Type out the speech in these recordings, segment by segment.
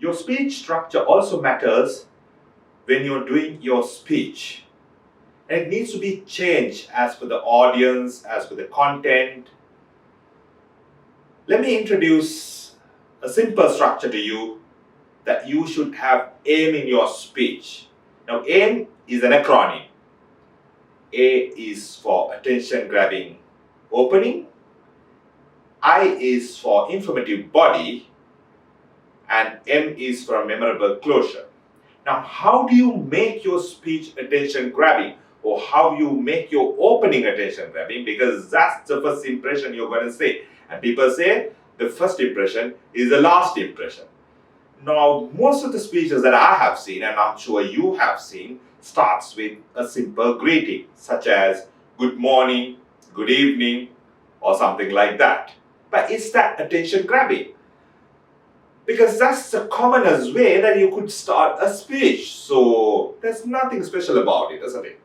Your speech structure also matters when you're doing your speech. And it needs to be changed as per the audience, as per the content. Let me introduce a simple structure to you that you should have aim in your speech. Now, aim is an acronym. A is for attention grabbing opening, I is for informative body, and M is for memorable closure. Now, how do you make your speech attention grabbing, or how you make your opening attention grabbing? Because that's the first impression you're going to say. And people say the first impression is the last impression. Now, most of the speeches that I have seen, and I'm sure you have seen, starts with a simple greeting, such as good morning, good evening, or something like that. But is that attention grabbing? Because that's the commonest way that you could start a speech. So there's nothing special about it, isn't it?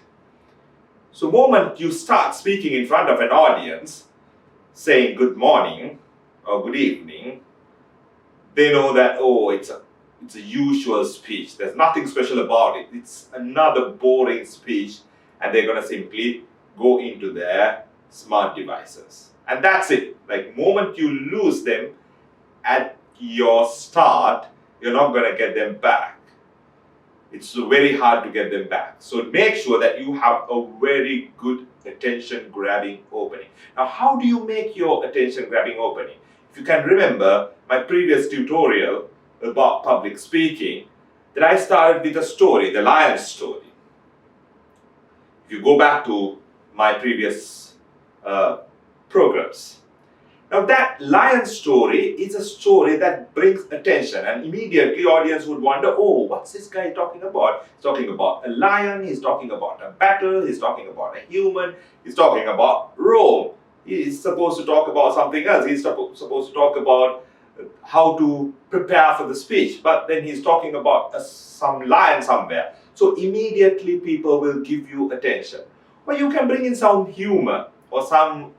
So the moment you start speaking in front of an audience, saying good morning or good evening, they know that, oh, it's a usual speech. There's nothing special about it. It's another boring speech, and they're going to simply go into their smart devices. And that's it. Like, moment you lose them at your start, you're not going to get them back. It's very hard to get them back. So make sure that you have a very good attention grabbing opening. Now, how do you make your attention grabbing opening? If you can remember my previous tutorial about public speaking, that I started with a story, the lion story. If you go back to my previous programs. Now, that lion story is a story that brings attention, and immediately audience would wonder, oh, what's this guy talking about? He's talking about a lion, he's talking about a battle, he's talking about a human, he's talking about Rome. He's supposed to talk about something else. He's supposed to talk about how to prepare for the speech, but then he's talking about some lion somewhere. So immediately people will give you attention. Or you can bring in some humor or some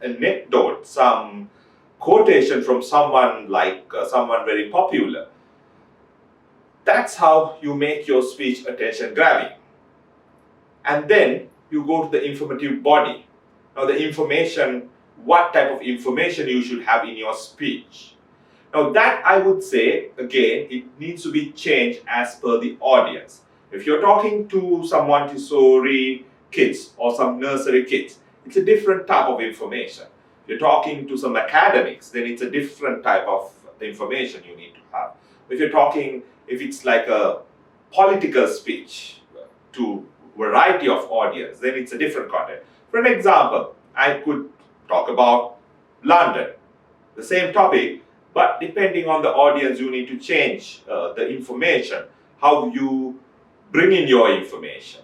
anecdote, some quotation from someone like someone very popular. That's how you make your speech attention grabbing. And then you go to the informative body. Now, the information, what type of information you should have in your speech. Now, that I would say, again, it needs to be changed as per the audience. If you're talking to some Montessori kids or some nursery kids, it's a different type of information. If you're talking to some academics, then it's a different type of information you need to have. If it's like a political speech to a variety of audience, then it's a different content. For an example, I could talk about London, the same topic, but depending on the audience, you need to change the information, how you bring in your information.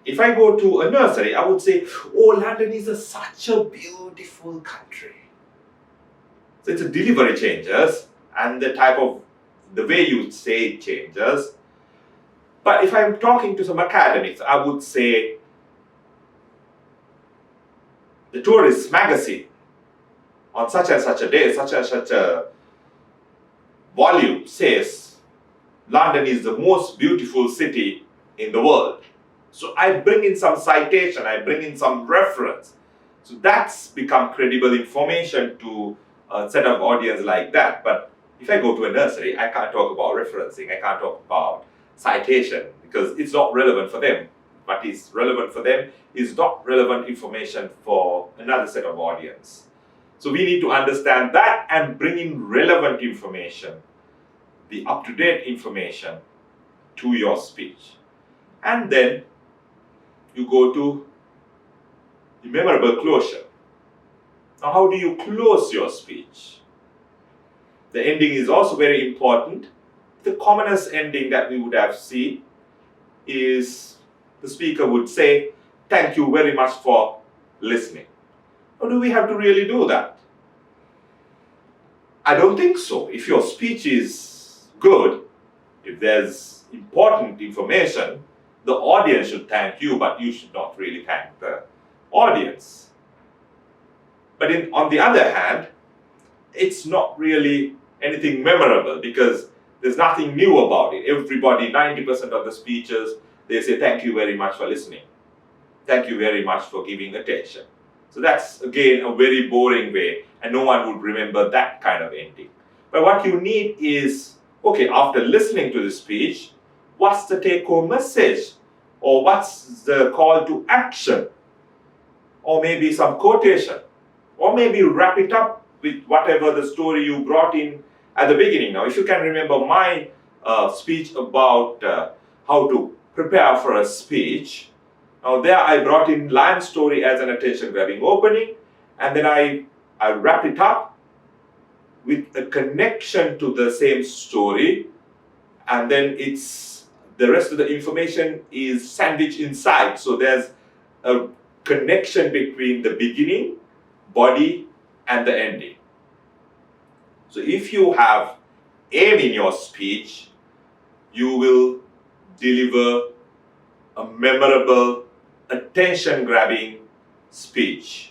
If I go to a nursery, I would say, oh, London is such a beautiful country. So it's a delivery changes, and the way you say it changes. But if I'm talking to some academics, I would say, the tourist magazine on such and such a day, such and such a volume says London is the most beautiful city in the world. So I bring in some citation, I bring in some reference. So that's become credible information to a set of audience like that. But if I go to a nursery, I can't talk about referencing, I can't talk about citation, because it's not relevant for them. What is relevant for them is not relevant information for another set of audience. So we need to understand that and bring in relevant information, the up-to-date information to your speech. And then you go to the memorable closure. Now, how do you close your speech? The ending is also very important. The commonest ending that we would have seen is the speaker would say, thank you very much for listening. Or do we have to really do that? I don't think so. If your speech is good, if there's important information, the audience should thank you, but you should not really thank the audience. But on the other hand, it's not really anything memorable, because there's nothing new about it. Everybody, 90% of the speeches, they say thank you very much for listening. Thank you very much for giving attention. So that's again a very boring way, and no one would remember that kind of ending. But what you need is, okay, after listening to the speech, what's the take-home message? Or what's the call to action? Or maybe some quotation? Or maybe wrap it up with whatever the story you brought in at the beginning. Now, if you can remember my speech about how to prepare for a speech, now there I brought in Lion's story as an attention-grabbing opening, and then I wrap it up with a connection to the same story, and then the rest of the information is sandwiched inside. So there's a connection between the beginning, body, and the ending. So if you have aim in your speech, you will deliver a memorable, attention-grabbing speech.